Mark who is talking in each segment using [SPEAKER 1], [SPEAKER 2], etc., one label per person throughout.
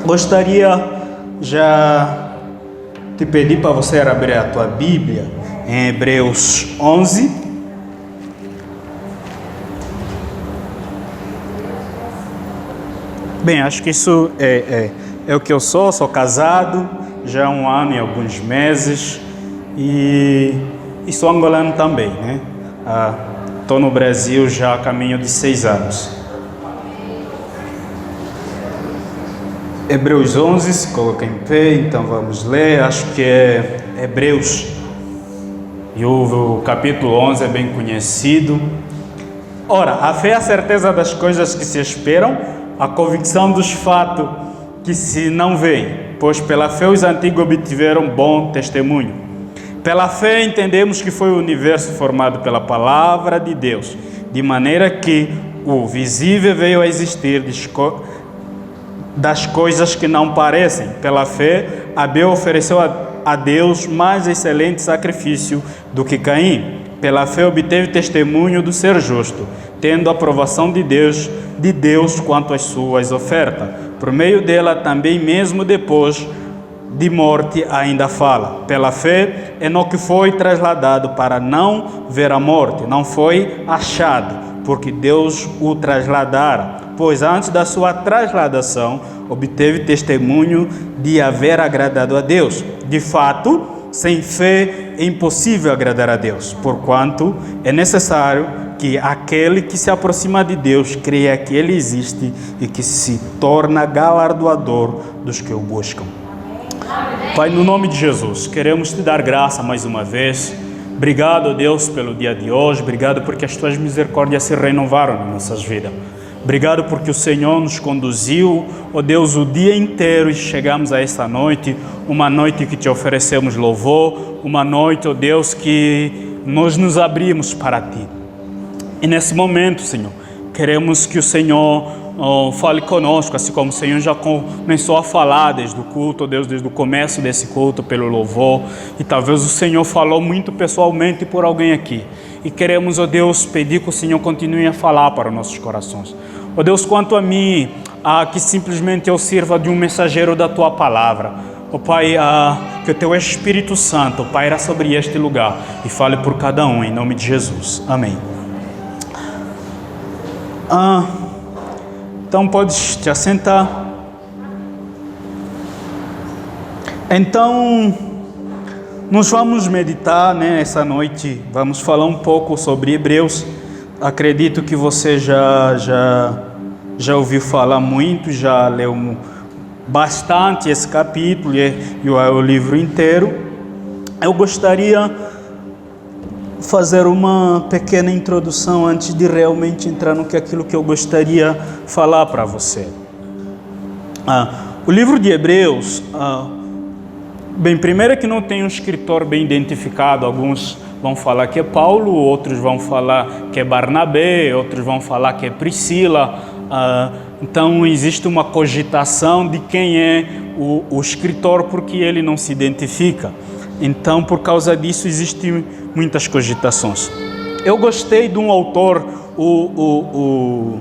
[SPEAKER 1] Gostaria já de pedir para você abrir a tua Bíblia em Hebreus 11. Bem, acho que isso é o que eu sou casado já há 1 ano e alguns meses e sou angolano também, né? Estou no Brasil já a caminho de 6 anos. Hebreus 11, se coloca em pé, então vamos ler, acho que é Hebreus, e o capítulo 11 é bem conhecido. Ora, a fé é a certeza das coisas que se esperam, a convicção dos fatos que se não veem, pois pela fé os antigos obtiveram bom testemunho. Pela fé entendemos que foi o universo formado pela palavra de Deus, de maneira que o visível veio a existir das coisas que não parecem. Pela fé, Abel ofereceu a Deus mais excelente sacrifício do que Caim. Pela fé obteve testemunho do ser justo, tendo a aprovação de Deus quanto às suas ofertas. Por meio dela também, mesmo depois de morte, ainda fala. Pela fé, Enoque foi trasladado para não ver a morte, não foi achado, porque Deus o trasladara, pois antes da sua trasladação obteve testemunho de haver agradado a Deus. De fato, sem fé é impossível agradar a Deus, porquanto é necessário que aquele que se aproxima de Deus creia que Ele existe e que se torna galardoador dos que o buscam. Pai, no nome de Jesus, queremos te dar graça mais uma vez. Obrigado, Deus, pelo dia de hoje. Obrigado porque as tuas misericórdias se renovaram em nossas vidas. Obrigado porque o Senhor nos conduziu, ó Deus, o dia inteiro e chegamos a esta noite, uma noite que te oferecemos louvor, uma noite, ó Deus, que nós nos abrimos para ti. E nesse momento, Senhor, queremos que o Senhor fale conosco, assim como o Senhor já começou a falar desde o culto, ó Deus, desde o começo desse culto, pelo louvor, e talvez o Senhor falou muito pessoalmente por alguém aqui. E queremos, ó Deus, pedir que o Senhor continue a falar para os nossos corações. Ó Deus, quanto a mim, que simplesmente eu sirva de um mensageiro da Tua Palavra. Ó Pai, que o Teu Espírito Santo paira sobre este lugar e fale por cada um, em nome de Jesus. Amém. Então, podes te assentar. Então, nós vamos meditar, né, essa noite, vamos falar um pouco sobre Hebreus. Acredito que você já ouviu falar muito, já leu bastante esse capítulo e o livro inteiro. Eu gostaria de fazer uma pequena introdução antes de realmente entrar no que aquilo que eu gostaria de falar para você. O livro de Hebreus... Bem, primeiro é que não tem um escritor bem identificado. Alguns vão falar que é Paulo, outros vão falar que é Barnabé, outros vão falar que é Priscila. Então existe uma cogitação de quem é o escritor, porque ele não se identifica. Então, por causa disso, existem muitas cogitações. Eu gostei de um autor, o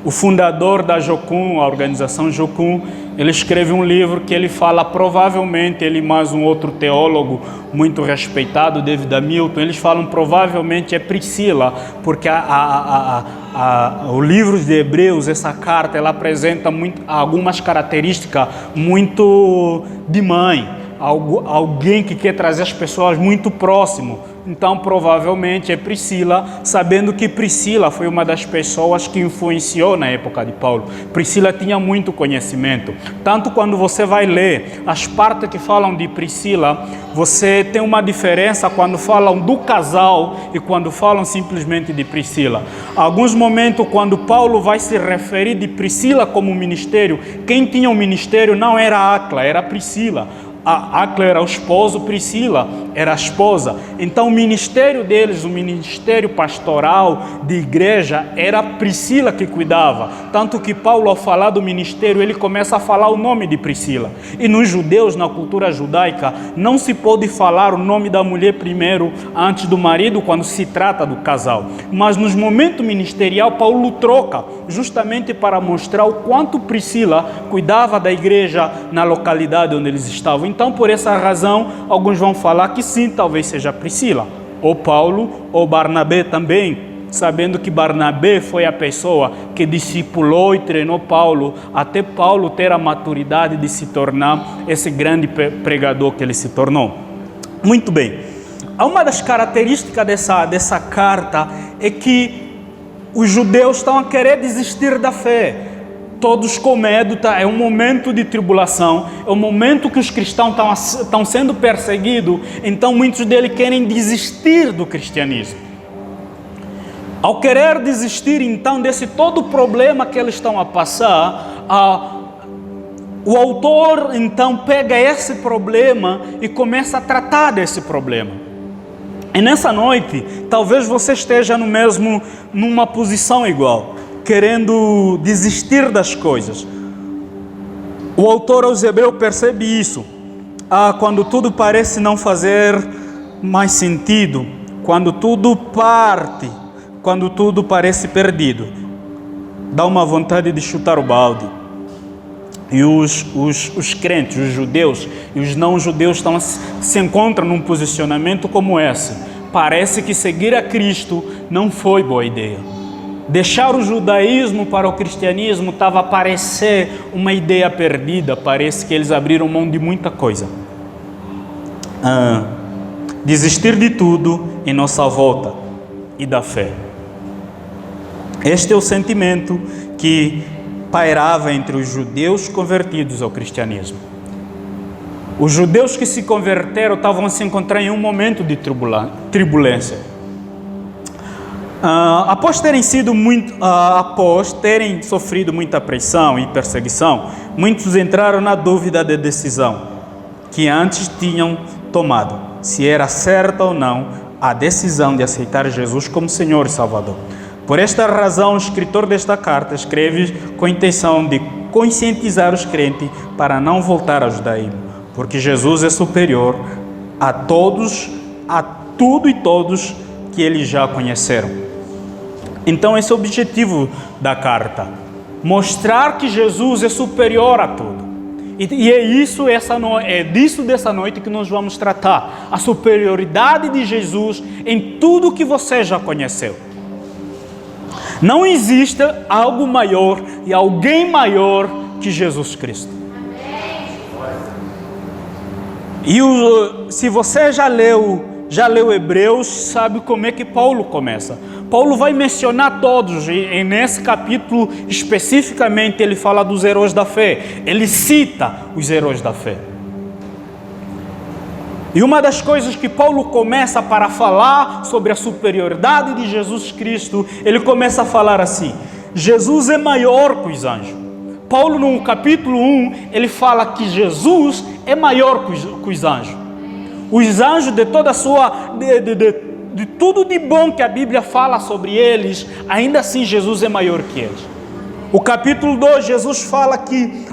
[SPEAKER 1] fundador da Jocum, a organização Jocum. Ele escreve um livro que ele fala, provavelmente, ele mais um outro teólogo muito respeitado, David Hamilton, eles falam provavelmente é Priscila, porque o livro de Hebreus, essa carta, ela apresenta algumas características muito de mãe, alguém que quer trazer as pessoas muito próximo. Então, provavelmente é Priscila, sabendo que Priscila foi uma das pessoas que influenciou na época de Paulo. Priscila tinha muito conhecimento. Tanto quando você vai ler as partes que falam de Priscila, você tem uma diferença quando falam do casal e quando falam simplesmente de Priscila. Alguns momentos, quando Paulo vai se referir de Priscila como ministério, quem tinha o ministério não era Áquila, era Priscila. Áquila era o esposo, Priscila era a esposa. Então o ministério deles, o ministério pastoral de igreja, era Priscila que cuidava. Tanto que Paulo, ao falar do ministério, ele começa a falar o nome de Priscila. E nos judeus, na cultura judaica, não se pode falar o nome da mulher primeiro, antes do marido, quando se trata do casal. Mas nos momentos ministerial, Paulo troca, justamente para mostrar o quanto Priscila cuidava da igreja na localidade onde eles estavam. Então, por essa razão, alguns vão falar que sim, talvez seja Priscila, ou Paulo, ou Barnabé também, sabendo que Barnabé foi a pessoa que discipulou e treinou Paulo, até Paulo ter a maturidade de se tornar esse grande pregador que ele se tornou. Muito bem. Uma das características dessa carta é que os judeus estão a querer desistir da fé. Todos com medo, é um momento de tribulação, é um momento que os cristãos estão sendo perseguidos, então muitos deles querem desistir do cristianismo. Ao querer desistir então desse todo problema que eles estão a passar, o autor então pega esse problema e começa a tratar desse problema. E nessa noite, talvez você esteja numa posição igual, querendo desistir das coisas. O autor aos Hebreus percebe isso. Quando tudo parece não fazer mais sentido, quando tudo parte, quando tudo parece perdido, dá uma vontade de chutar o balde. E os crentes, os judeus e os não-judeus se encontram num posicionamento como esse. Parece que seguir a Cristo não foi boa ideia. Deixar o judaísmo para o cristianismo estava a parecer uma ideia perdida. Parece que eles abriram mão de muita coisa. Desistir de tudo em nossa volta e da fé. Este é o sentimento que pairava entre os judeus convertidos ao cristianismo. Os judeus que se converteram estavam a se encontrar em um momento de turbulência. Após terem sofrido muita pressão e perseguição, muitos entraram na dúvida da decisão que antes tinham tomado, se era certa ou não a decisão de aceitar Jesus como Senhor e Salvador. Por esta razão, o escritor desta carta escreve com a intenção de conscientizar os crentes para não voltar ao judaísmo, porque Jesus é superior a todos, a tudo e todos que eles já conheceram. Então esse é o objetivo da carta, mostrar que Jesus é superior a tudo. E é disso dessa noite que nós vamos tratar, a superioridade de Jesus em tudo que você já conheceu. Não existe algo maior e alguém maior que Jesus Cristo. E se você já leu Hebreus, sabe como é que Paulo começa. Paulo vai mencionar todos, e nesse capítulo especificamente ele fala dos heróis da fé. Ele cita os heróis da fé. E uma das coisas que Paulo começa para falar sobre a superioridade de Jesus Cristo, ele começa a falar assim: Jesus é maior que os anjos. Paulo no capítulo 1, ele fala que Jesus é maior que os anjos. Os anjos de toda a sua... de tudo de bom que a Bíblia fala sobre eles, ainda assim Jesus é maior que eles. O capítulo 2, Jesus fala que,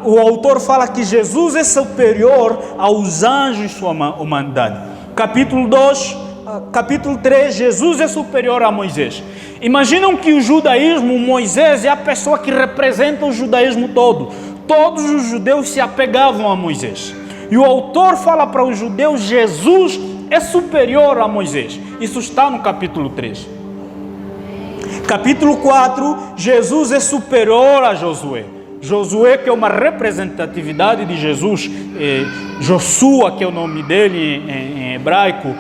[SPEAKER 1] o autor fala que Jesus é superior aos anjos em sua humanidade. Capítulo 3, Jesus é superior a Moisés. Imaginam que o judaísmo, Moisés é a pessoa que representa o judaísmo todo. Todos os judeus se apegavam a Moisés. E o autor fala para os judeus, Jesus é superior a Moisés. Isso está no capítulo 3. Capítulo 4, Jesus é superior a Josué. Josué, que é uma representatividade de Jesus, Joshua, que é o nome dele em hebraico.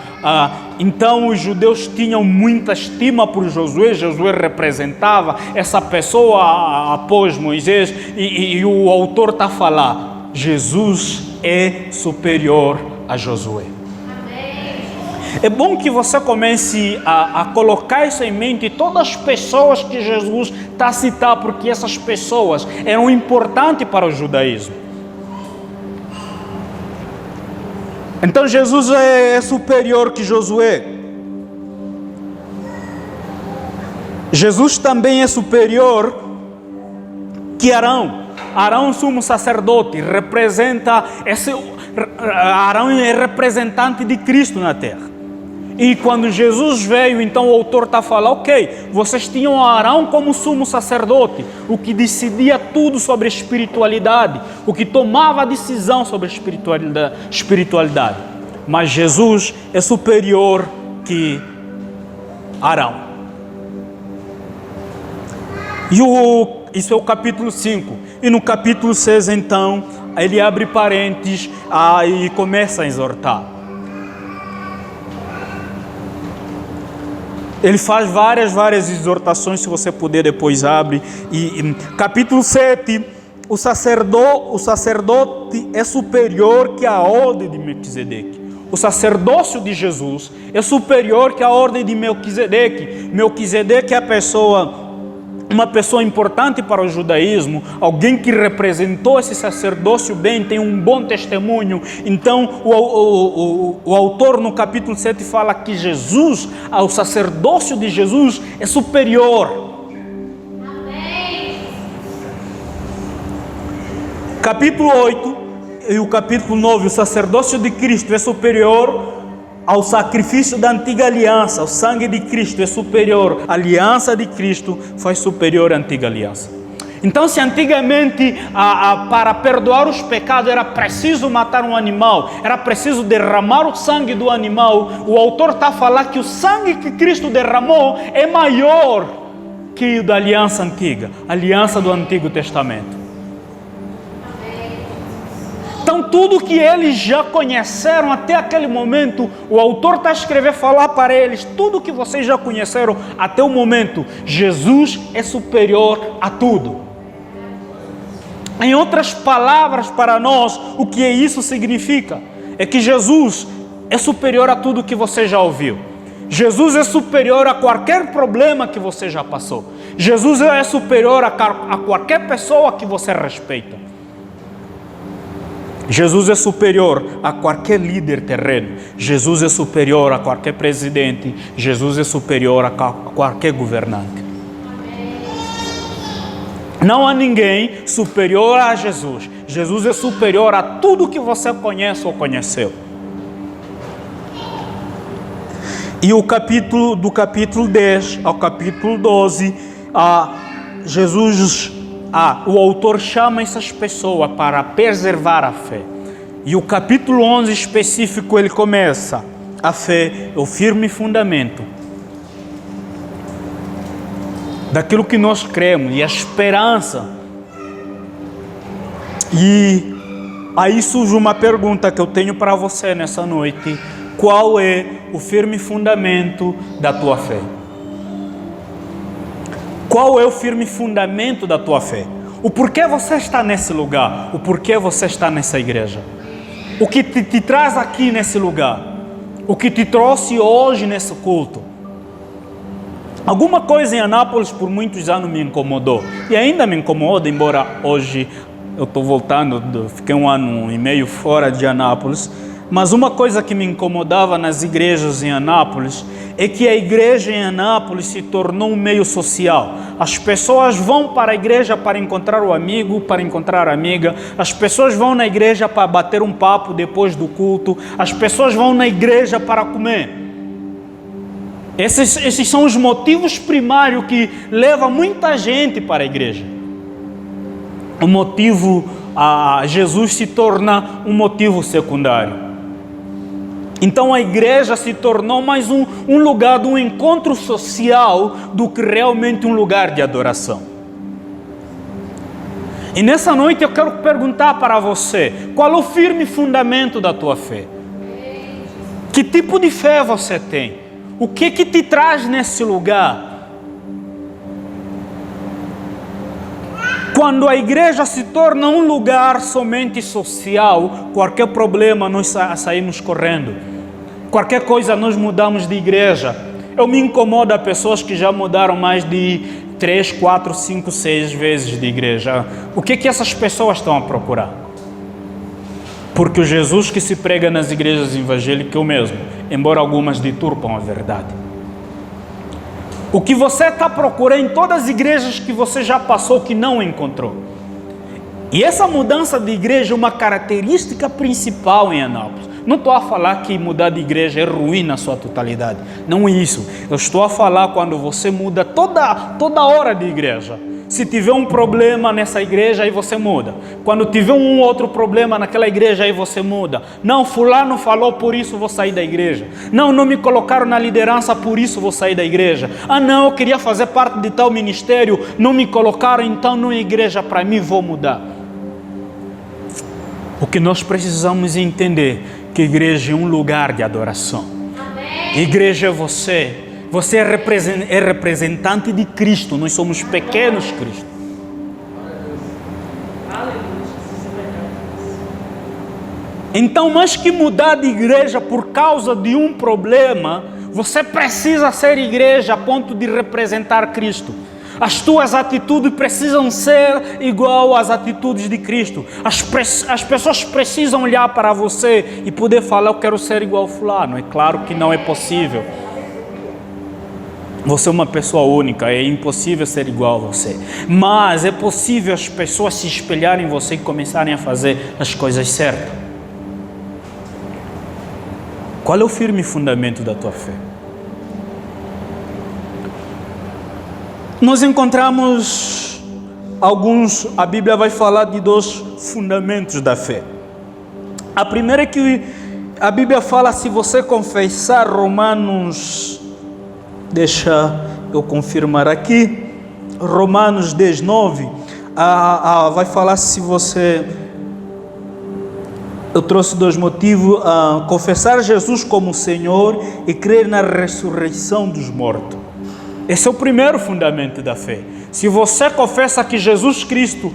[SPEAKER 1] Então os judeus tinham muita estima por Josué. Josué representava essa pessoa após Moisés. E o autor está a falar, Jesus é superior a Josué. É bom que você comece a colocar isso em mente, todas as pessoas que Jesus está a citar, porque essas pessoas eram importantes para o judaísmo. Então Jesus é superior que Josué. Jesus também é superior que Arão. Arão, sumo sacerdote, representa Arão é representante de Cristo na terra. E quando Jesus veio, então o autor está falando, ok, vocês tinham Arão como sumo sacerdote, o que decidia tudo sobre a espiritualidade, o que tomava a decisão sobre a espiritualidade. Mas Jesus é superior que Arão. Isso é o capítulo 5. E no capítulo 6, então, ele abre parênteses e começa a exortar. Ele faz várias exortações, se você puder depois abre. Capítulo 7, o sacerdote é superior que a ordem de Melquisedeque. O sacerdócio de Jesus é superior que a ordem de Melquisedeque. Melquisedeque é uma pessoa importante para o judaísmo, alguém que representou esse sacerdócio bem, tem um bom testemunho. Então o autor no capítulo 7 fala que Jesus, o sacerdócio de Jesus é superior. Amém. Capítulo 8 e o capítulo 9, o sacerdócio de Cristo é superior ao sacrifício da antiga aliança. O sangue de Cristo é superior. A aliança de Cristo foi superior à antiga aliança. Então, se antigamente para perdoar os pecados era preciso matar um animal, era preciso derramar o sangue do animal, o autor está a falar que o sangue que Cristo derramou é maior que o da aliança antiga, a aliança do Antigo Testamento. Então, tudo que eles já conheceram até aquele momento, o autor está a escrever, falar para eles, tudo que vocês já conheceram até o momento, Jesus é superior a tudo. Em outras palavras, para nós, o que isso significa? É que Jesus é superior a tudo que você já ouviu. Jesus é superior a qualquer problema que você já passou. Jesus é superior a qualquer pessoa que você respeita. Jesus é superior a qualquer líder terreno. Jesus é superior a qualquer presidente. Jesus é superior a qualquer governante. Não há ninguém superior a Jesus. Jesus é superior a tudo que você conhece ou conheceu. E do capítulo 10 ao capítulo 12, o autor chama essas pessoas para preservar a fé. E o capítulo 11 específico, ele começa: a fé é o firme fundamento daquilo que nós cremos e a esperança. E aí surge uma pergunta que eu tenho para você nessa noite: qual é o firme fundamento da tua fé? Qual é o firme fundamento da tua fé? O porquê você está nesse lugar? O porquê você está nessa igreja? O que te traz aqui nesse lugar? O que te trouxe hoje nesse culto? Alguma coisa em Anápolis por muitos anos me incomodou. E ainda me incomoda, embora hoje eu estou voltando, fiquei 1 ano e meio fora de Anápolis. Mas uma coisa que me incomodava nas igrejas em Anápolis é que a igreja em Anápolis se tornou um meio social. As pessoas vão para a igreja para encontrar o amigo, para encontrar a amiga. As pessoas vão na igreja para bater um papo depois do culto. As pessoas vão na igreja para comer. Esses são os motivos primários que levam muita gente para a igreja. O motivo a Jesus se torna um motivo secundário. Então a igreja se tornou mais um lugar de um encontro social do que realmente um lugar de adoração. E nessa noite eu quero perguntar para você: qual é o firme fundamento da tua fé? Que tipo de fé você tem? O que te traz nesse lugar? Quando a igreja se torna um lugar somente social, qualquer problema nós saímos correndo. Qualquer coisa nós mudamos de igreja. Eu me incomodo a pessoas que já mudaram mais de 3, 4, 5, 6 vezes de igreja. O que essas pessoas estão a procurar? Porque o Jesus que se prega nas igrejas evangélicas é o mesmo, embora algumas deturpam a verdade. O que você está procurando em todas as igrejas que você já passou que não encontrou. E essa mudança de igreja é uma característica principal em Anápolis. Não estou a falar que mudar de igreja é ruim na sua totalidade. Não é isso. Eu estou a falar quando você muda toda hora de igreja. Se tiver um problema nessa igreja, aí você muda. Quando tiver um outro problema naquela igreja, aí você muda. Não, fulano falou, por isso vou sair da igreja. Não me colocaram na liderança, por isso vou sair da igreja. Ah, não, eu queria fazer parte de tal ministério, não me colocaram, então não é igreja para mim, vou mudar. O que nós precisamos entender que igreja é um lugar de adoração. Amém. Igreja é você. Você é representante de Cristo. Nós somos pequenos Cristo. Então, mais que mudar de igreja por causa de um problema, você precisa ser igreja a ponto de representar Cristo. As tuas atitudes precisam ser igual às atitudes de Cristo. As pessoas precisam olhar para você e poder falar, eu quero ser igual a fulano. É claro que não é possível. Você é uma pessoa única, é impossível ser igual a você. Mas é possível as pessoas se espelharem em você e começarem a fazer as coisas certas. Qual é o firme fundamento da tua fé? Nós encontramos a Bíblia vai falar de 2 fundamentos da fé. A primeira é que a Bíblia fala, se você confessar Romanos, deixa eu confirmar aqui, Romanos 10:9, vai falar se você, eu trouxe 2 motivos, confessar Jesus como Senhor e crer na ressurreição dos mortos. Esse é o primeiro fundamento da fé. Se você confessa que Jesus Cristo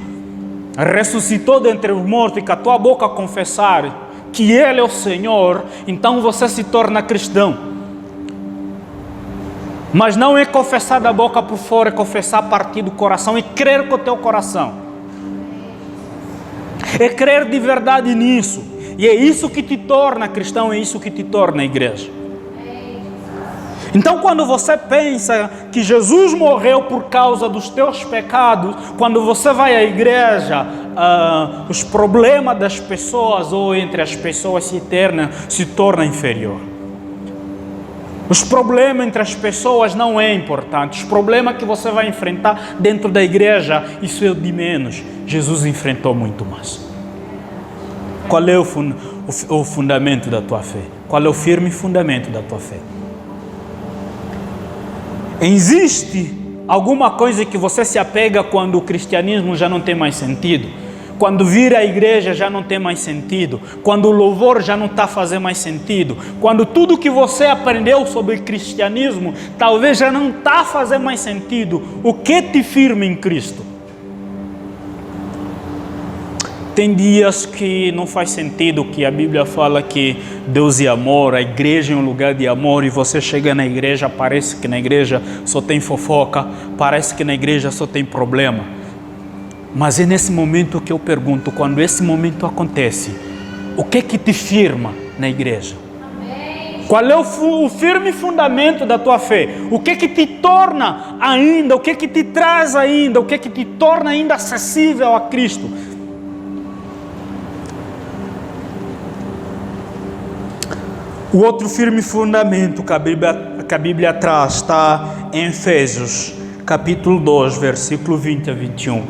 [SPEAKER 1] ressuscitou dentre os mortos e com a tua boca confessar que Ele é o Senhor, então você se torna cristão. Mas não é confessar da boca por fora, é confessar a partir do coração e crer com o teu coração. É crer de verdade nisso. E é isso que te torna cristão, é isso que te torna igreja. Então, quando você pensa que Jesus morreu por causa dos teus pecados, quando você vai à igreja, os problemas das pessoas ou entre as pessoas se tornam inferior. Os problemas entre as pessoas não é importante. Os problemas que você vai enfrentar dentro da igreja, isso é de menos. Jesus enfrentou muito mais. Qual é o fundamento da tua fé? Qual é o firme fundamento da tua fé? Existe alguma coisa que você se apega quando o cristianismo já não tem mais sentido? Quando vir à igreja já não tem mais sentido? Quando o louvor já não está fazendo mais sentido? Quando tudo que você aprendeu sobre cristianismo talvez já não está fazendo mais sentido? O que te firma em Cristo? Tem dias que não faz sentido que a Bíblia fala que Deus é amor, a igreja é um lugar de amor, e você chega na igreja, parece que na igreja só tem fofoca, parece que na igreja só tem problema. Mas é nesse momento que eu pergunto, quando esse momento acontece, o que te firma na igreja? Qual é o firme fundamento da tua fé? O que te torna ainda, o que te traz ainda, o que te torna ainda acessível a Cristo? O outro firme fundamento que a Bíblia traz está em Efésios, capítulo 2, versículo 20 a 21.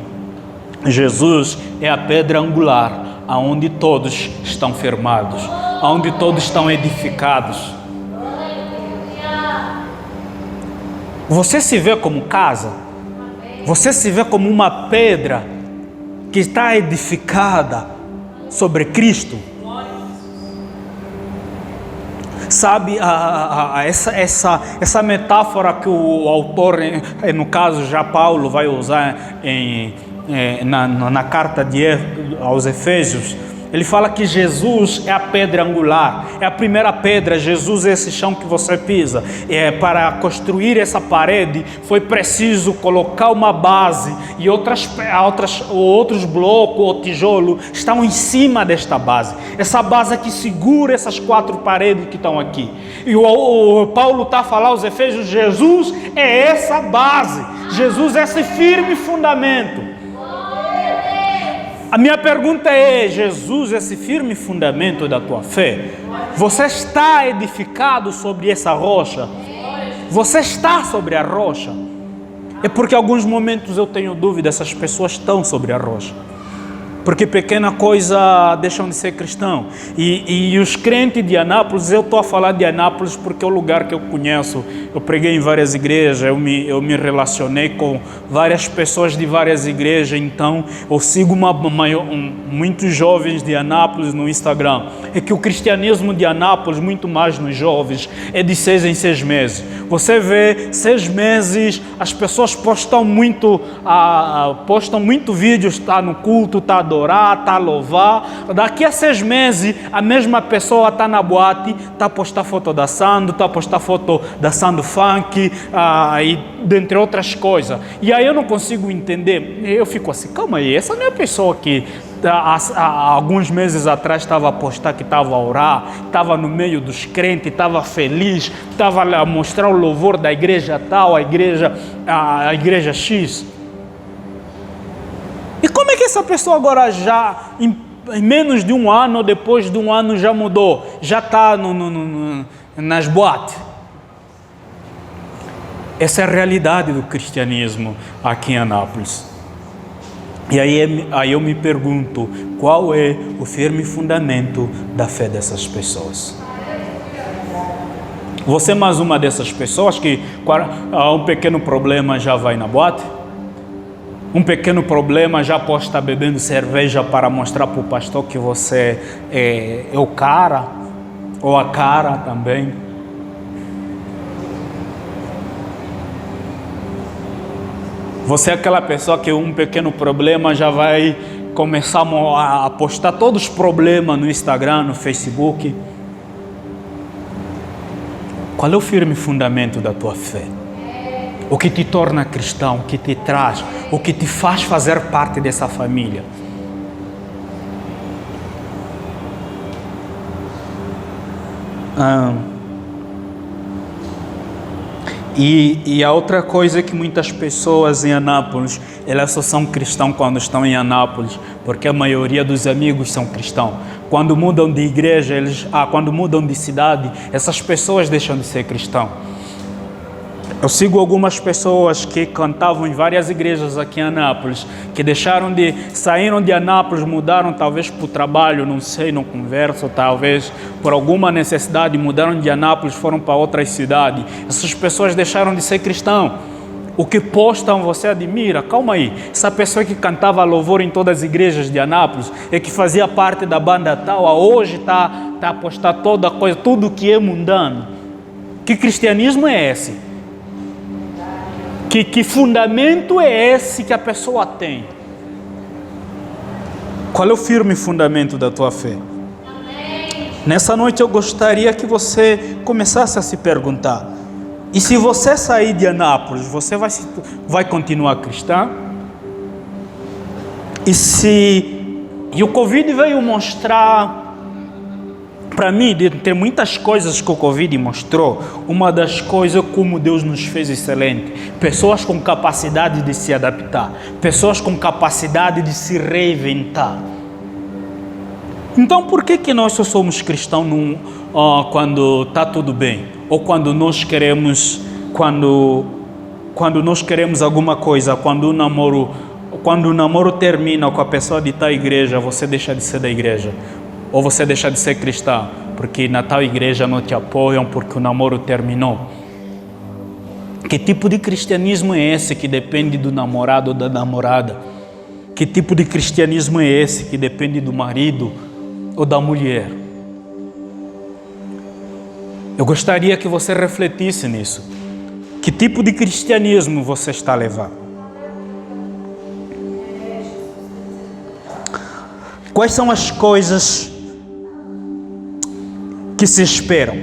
[SPEAKER 1] Jesus é a pedra angular, aonde todos estão firmados, aonde todos estão edificados. Você se vê como casa? Você se vê como uma pedra que está edificada sobre Cristo? Sabe, essa metáfora que o autor, no caso já Paulo, vai usar na carta aos Efésios, Ele fala que Jesus é a pedra angular, é a primeira pedra. Jesus é esse chão que você pisa. Para construir essa parede foi preciso colocar uma base e outros blocos ou tijolo estão em cima desta base. Essa base que segura essas 4 paredes que estão aqui. E o Paulo está a falar aos Efésios, Jesus é essa base. Jesus é esse firme fundamento. A minha pergunta é, Jesus, esse firme fundamento da tua fé, você está edificado sobre essa rocha? Você está sobre a rocha? É porque em alguns momentos eu tenho dúvida, essas pessoas estão sobre a rocha. Porque pequena coisa deixam de ser cristão. E os crentes de Anápolis, eu estou a falar de Anápolis porque é o lugar que eu conheço. Eu preguei em várias igrejas, eu me relacionei com várias pessoas de várias igrejas, então eu sigo muitos jovens de Anápolis no Instagram. É que o cristianismo de Anápolis, muito mais nos jovens, é de 6 em 6 meses. Você vê, 6 meses, as pessoas postam muito vídeos, está no culto, está adorar, está a louvar. Daqui a 6 meses, a mesma pessoa está na boate, está a postar foto dançando, está a postar foto dançando funk, e dentre outras coisas. E aí eu não consigo entender. Eu fico assim, calma aí, essa não é a pessoa que há alguns meses atrás estava a postar que estava a orar, estava no meio dos crentes, estava feliz, estava a mostrar o louvor da igreja tal, a igreja X. E como é que essa pessoa agora já, em menos de um ano, ou depois de um ano, já mudou? Já está nas boates? Essa é a realidade do cristianismo aqui em Anápolis. E aí eu me pergunto, qual é o firme fundamento da fé dessas pessoas? Você é mais uma dessas pessoas que um pequeno problema já vai na boate? Um pequeno problema já pode estar bebendo cerveja para mostrar para o pastor que você é o cara, ou a cara também. Você é aquela pessoa que um pequeno problema já vai começar a postar todos os problemas no Instagram, no Facebook. Qual é o firme fundamento da tua fé? O que te torna cristão, o que te traz, o que te faz fazer parte dessa família? E a outra coisa é que muitas pessoas em Anápolis, elas só são cristãos quando estão em Anápolis, porque a maioria dos amigos são cristãos. Quando mudam de igreja, quando mudam de cidade, essas pessoas deixam de ser cristãos. Eu sigo algumas pessoas que cantavam em várias igrejas aqui em Anápolis, que saíram de Anápolis, mudaram talvez para o trabalho, não sei, não converso, talvez por alguma necessidade, mudaram de Anápolis, foram para outras cidades. Essas pessoas deixaram de ser cristãos. O que postam você admira? Calma aí, essa pessoa que cantava louvor em todas as igrejas de Anápolis, e que fazia parte da banda tal, hoje está a postar toda coisa, tudo que é mundano. Que cristianismo é esse? Que fundamento é esse que a pessoa tem? Qual é o firme fundamento da tua fé? Amém. Nessa noite eu gostaria que você começasse a se perguntar: e se você sair de Anápolis, você vai continuar cristão? E o Covid veio mostrar para mim, tem muitas coisas que o Covid mostrou. Uma das coisas é como Deus nos fez excelente. Pessoas com capacidade de se adaptar. Pessoas com capacidade de se reinventar. Então, por que nós só somos cristãos quando está tudo bem? Ou quando nós queremos alguma coisa, quando o namoro termina com a pessoa de tal igreja, você deixa de ser da igreja. Ou você deixa de ser cristão, porque na tal igreja não te apoiam, porque o namoro terminou. Que tipo de cristianismo é esse que depende do namorado ou da namorada? Que tipo de cristianismo é esse que depende do marido ou da mulher? Eu gostaria que você refletisse nisso. Que tipo de cristianismo você está levando? Quais são as coisas que se esperam?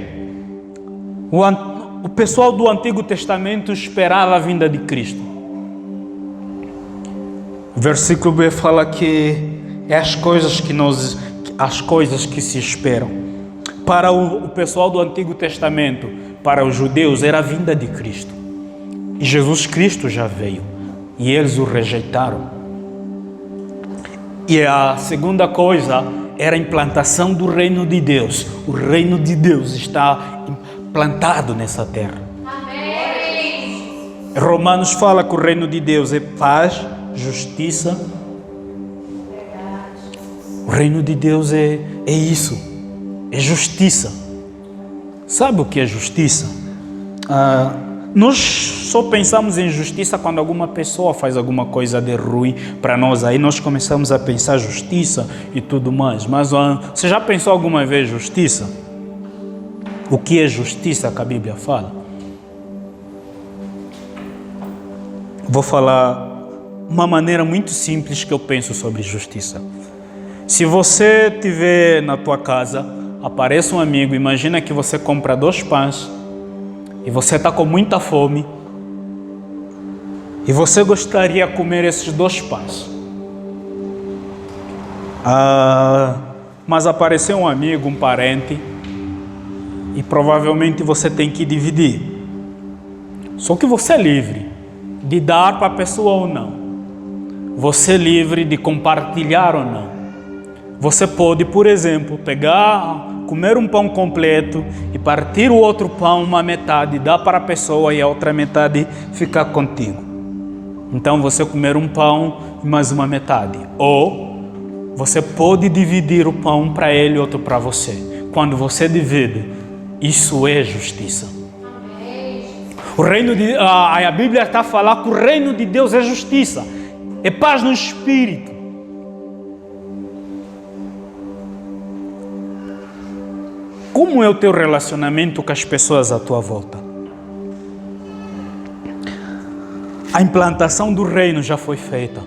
[SPEAKER 1] O pessoal do Antigo Testamento esperava a vinda de Cristo. O versículo B fala que é as coisas que se esperam. Para o pessoal do Antigo Testamento, para os judeus, era a vinda de Cristo. E Jesus Cristo já veio. E eles o rejeitaram. E a segunda coisa era a implantação do reino de Deus. O reino de Deus está implantado nessa terra. Amém. Romanos fala que o reino de Deus é paz, justiça. O reino de Deus é isso, é justiça. Sabe o que é justiça? Nós só pensamos em justiça quando alguma pessoa faz alguma coisa de ruim para nós. Aí nós começamos a pensar justiça e tudo mais. Mas você já pensou alguma vez justiça? O que é justiça que a Bíblia fala? Vou falar uma maneira muito simples que eu penso sobre justiça. Se você tiver na tua casa, aparece um amigo, imagina que você compra 2 pães e você está com muita fome e você gostaria de comer esses 2 pães. Mas apareceu um amigo, um parente, e provavelmente você tem que dividir. Só que você é livre de dar para a pessoa ou não. Você é livre de compartilhar ou não. Você pode, por exemplo, comer um pão completo e partir o outro pão, uma metade, dar para a pessoa e a outra metade ficar contigo. Então você comer um pão e mais uma metade. Ou você pode dividir o pão para ele e outro para você. Quando você divide, isso é justiça. A Bíblia está a falar que o reino de Deus é justiça, é paz no espírito. Como é o teu relacionamento com as pessoas à tua volta? A implantação do reino já foi feita.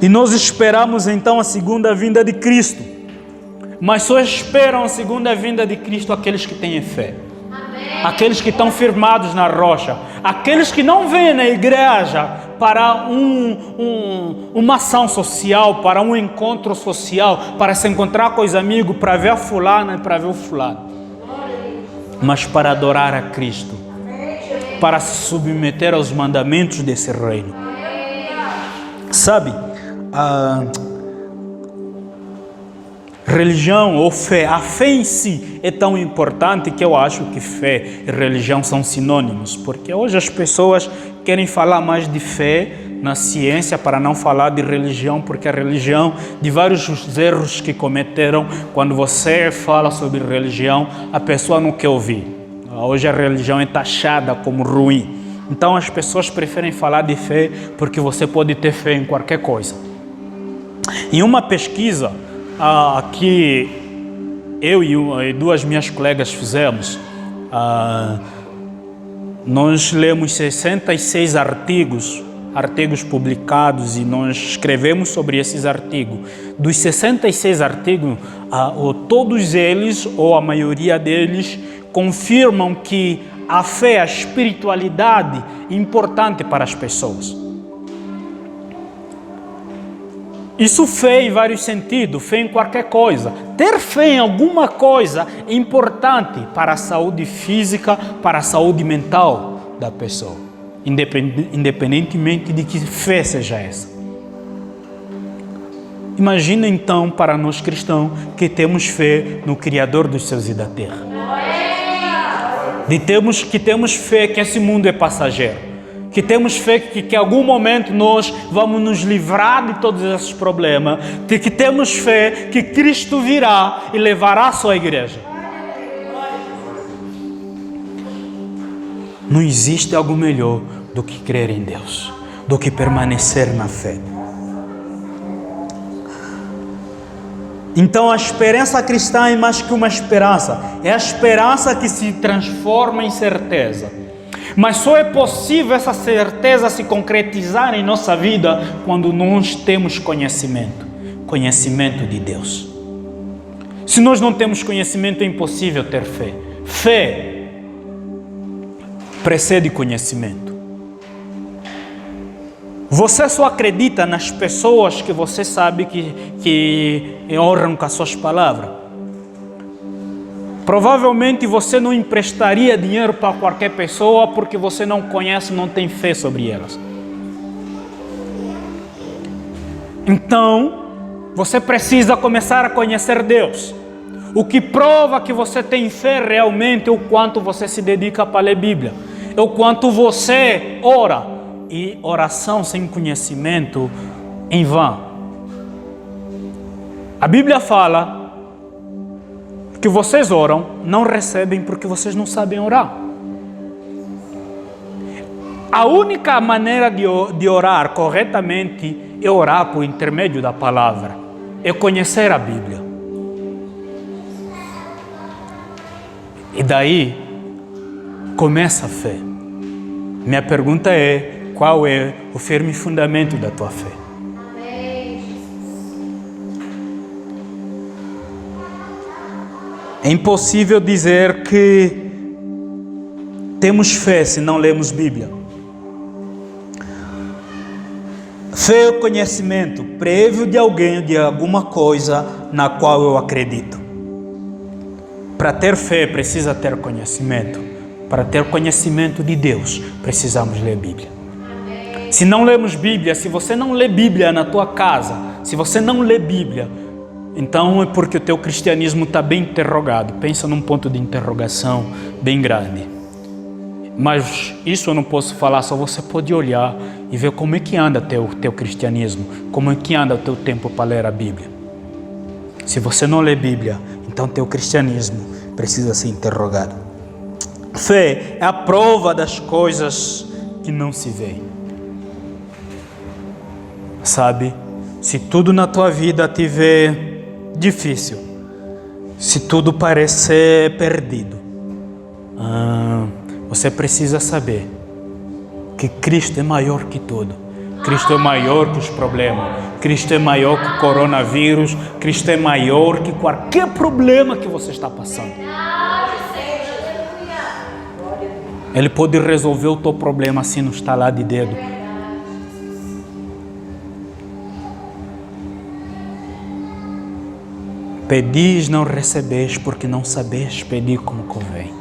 [SPEAKER 1] E nós esperamos então a segunda vinda de Cristo. Mas só esperam a segunda vinda de Cristo aqueles que têm fé. Amém. Aqueles que estão firmados na rocha. Aqueles que não vêm na igreja para uma ação social, para um encontro social, para se encontrar com os amigos, para ver a fulana e para ver o fulano. Mas para adorar a Cristo. Para se submeter aos mandamentos desse reino. Sabe, religião ou fé, a fé em si é tão importante que eu acho que fé e religião são sinônimos, porque hoje as pessoas querem falar mais de fé na ciência para não falar de religião, porque a religião, de vários erros que cometeram, quando você fala sobre religião, a pessoa não quer ouvir. Hoje a religião é taxada como ruim. Então as pessoas preferem falar de fé porque você pode ter fé em qualquer coisa. Em uma pesquisa que eu e 2 minhas colegas fizemos, nós lemos 66 artigos publicados e nós escrevemos sobre esses artigos. Dos 66 artigos, todos eles, ou a maioria deles, confirmam que a fé, a espiritualidade é importante para as pessoas. Isso fé em vários sentidos, fé em qualquer coisa. Ter fé em alguma coisa é importante para a saúde física, para a saúde mental da pessoa, independentemente de que fé seja essa. Imagina então para nós cristãos que temos fé no Criador dos céus e da terra. Que temos fé que esse mundo é passageiro. Que temos fé que em algum momento nós vamos nos livrar de todos esses problemas. Que temos fé que Cristo virá e levará a sua igreja. Não existe algo melhor do que crer em Deus, do que permanecer na fé. Então a esperança cristã é mais que uma esperança, é a esperança que se transforma em certeza. Mas só é possível essa certeza se concretizar em nossa vida quando nós temos conhecimento, conhecimento de Deus. Se nós não temos conhecimento, é impossível ter fé. Fé precede conhecimento. Você só acredita nas pessoas que você sabe que honram com as suas palavras. Provavelmente você não emprestaria dinheiro para qualquer pessoa porque você não conhece, não tem fé sobre elas. Então, você precisa começar a conhecer Deus. O que prova que você tem fé realmente é o quanto você se dedica para ler Bíblia. É o quanto você ora. E oração sem conhecimento em vão. A Bíblia fala que vocês oram, não recebem porque vocês não sabem orar. A única maneira de orar corretamente é orar por intermédio da palavra. É conhecer a Bíblia. E daí começa a fé. Minha pergunta é: qual é o firme fundamento da tua fé? É impossível dizer que temos fé se não lemos Bíblia. Fé é o conhecimento prévio de alguém, de alguma coisa na qual eu acredito. Para ter fé, precisa ter conhecimento. Para ter conhecimento de Deus, precisamos ler Bíblia. Se não lemos Bíblia, se você não lê Bíblia na tua casa, se você não lê Bíblia, então é porque o teu cristianismo está bem interrogado. Pensa num ponto de interrogação bem grande. Mas isso eu não posso falar, só você pode olhar e ver como é que anda teu cristianismo, como é que anda o teu tempo para ler a Bíblia. Se você não lê Bíblia, então teu cristianismo precisa ser interrogado. Fé é a prova das coisas que não se veem. Sabe, se tudo na tua vida estiver difícil, se tudo parecer perdido, você precisa saber que Cristo é maior que tudo. Cristo é maior que os problemas. Cristo é maior que o coronavírus. Cristo é maior que qualquer problema que você está passando. Ele pode resolver o teu problema assim no estalar de dedo. Pedis, não recebeis, porque não sabeis pedir como convém.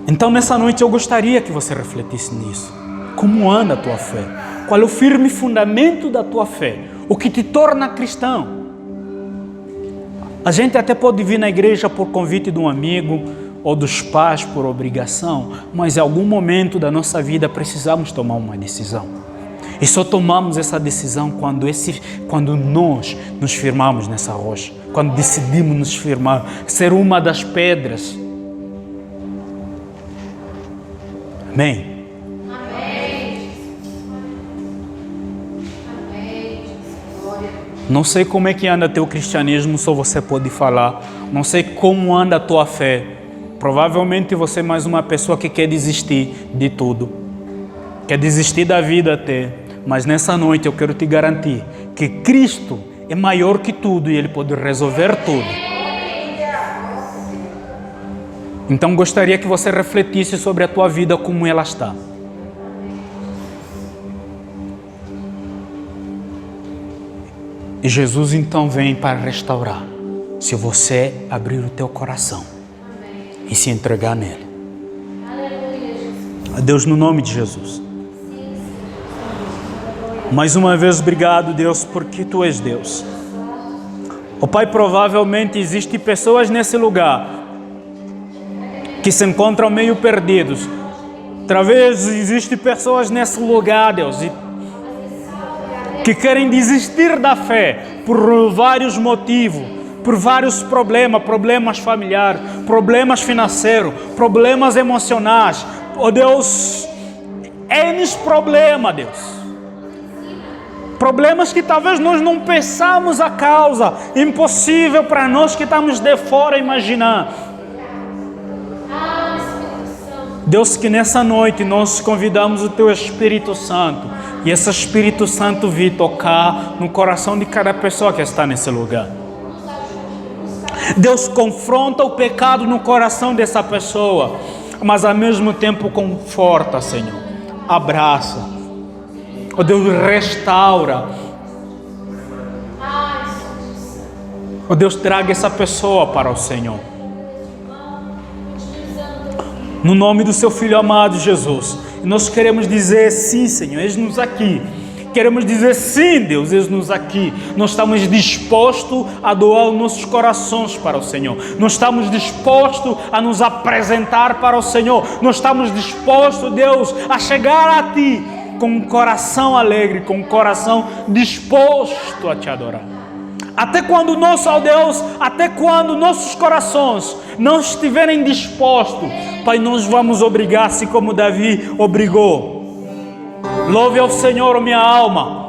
[SPEAKER 1] Então, nessa noite, eu gostaria que você refletisse nisso. Como anda a tua fé? Qual é o firme fundamento da tua fé? O que te torna cristão? A gente até pode vir na igreja por convite de um amigo ou dos pais por obrigação, mas em algum momento da nossa vida precisamos tomar uma decisão. E só tomamos essa decisão quando nós nos firmamos nessa rocha, quando decidimos nos firmar, ser uma das pedras. Amém?
[SPEAKER 2] Amém. Amém.
[SPEAKER 1] Não sei como é que anda teu cristianismo, só você pode falar. Não sei como anda a tua fé. Provavelmente você é mais uma pessoa que quer desistir de tudo. Quer desistir da vida até. Mas nessa noite eu quero te garantir que Cristo é maior que tudo e Ele pode resolver tudo. Então gostaria que você refletisse sobre a tua vida, como ela está. E Jesus então vem para restaurar, se você abrir o teu coração e se entregar nele. A Deus, no nome de Jesus. Mais uma vez, obrigado, Deus, porque Tu és Deus. Oh Pai, provavelmente existem pessoas nesse lugar que se encontram meio perdidos. Talvez existem pessoas nesse lugar, Deus, que querem desistir da fé por vários motivos, por vários problemas familiares, problemas financeiros, problemas emocionais. Oh Deus, N problemas, Deus. Problemas que talvez nós não pensamos a causa, impossível para nós que estamos de fora imaginar. Deus, que nessa noite nós convidamos o Teu Espírito Santo E esse Espírito Santo vir tocar no coração de cada pessoa que está nesse lugar. Deus confronta o pecado no coração dessa pessoa, mas ao mesmo tempo conforta, Senhor. Abraça. Oh Deus, restaura. Oh Deus, traga essa pessoa para o Senhor. No nome do seu Filho amado Jesus. Nós queremos dizer sim, Senhor, eis-nos aqui. Queremos dizer sim, Deus, eis-nos aqui. Nós estamos dispostos a doar os nossos corações para o Senhor. Nós estamos dispostos a nos apresentar para o Senhor. Nós estamos dispostos, Deus, a chegar a Ti com um coração alegre, com um coração disposto a Te adorar. Até quando nossos corações não estiverem dispostos, Pai, nós vamos obrigar, assim como Davi obrigou. Louve ao Senhor, minha alma,